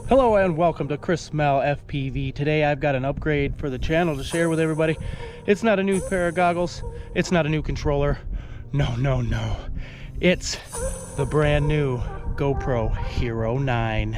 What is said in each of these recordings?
Hello and welcome to Mel FPV. Today I've got an upgrade for the channel to share with everybody. It's not a new pair of goggles. It's not a new controller. No. It's the brand new GoPro Hero 9.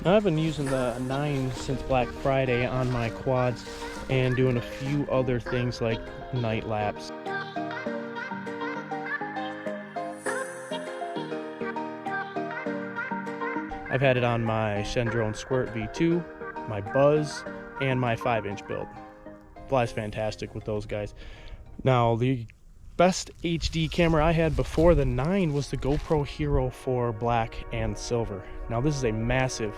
Now, I've been using the 9 since Black Friday on my quads and doing a few other things like night laps. I've had it on my Shendrone Squirt V2, my Buzz, and my 5-inch build. Flies fantastic with those guys. Now, the best HD camera I had before the 9 was the GoPro Hero for black and silver. Now, this is a massive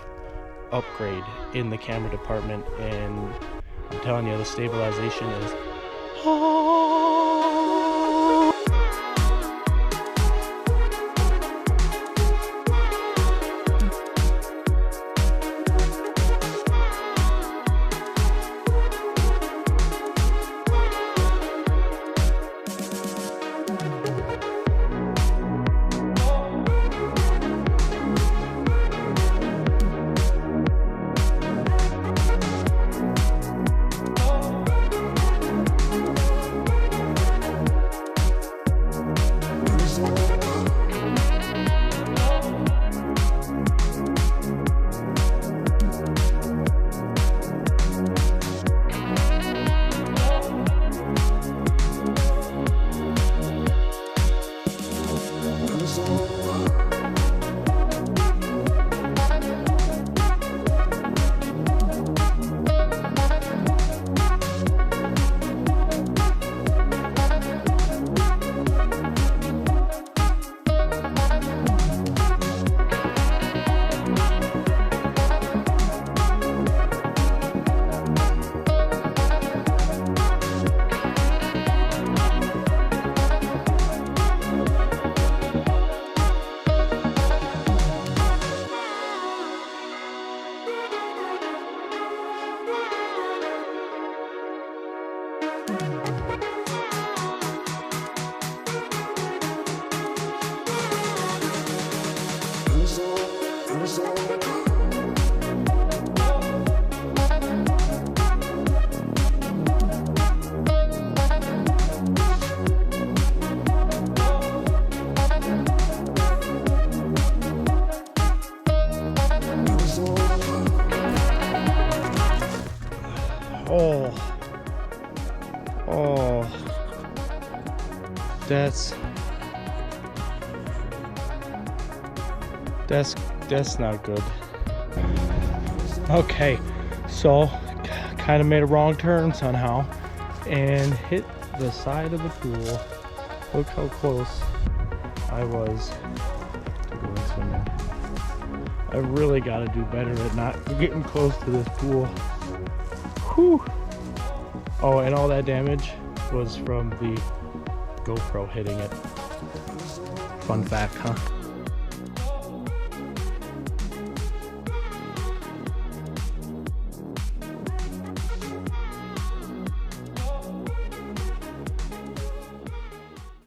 upgrade in the camera department, and I'm telling you, the stabilization is that's not good. Okay, so kind of made a wrong turn somehow and hit the side of the pool. Look how close I was to going swimming. I really got to do better at not getting close to this pool. Whew. Oh, and all that damage was from the GoPro hitting it. Fun fact, huh?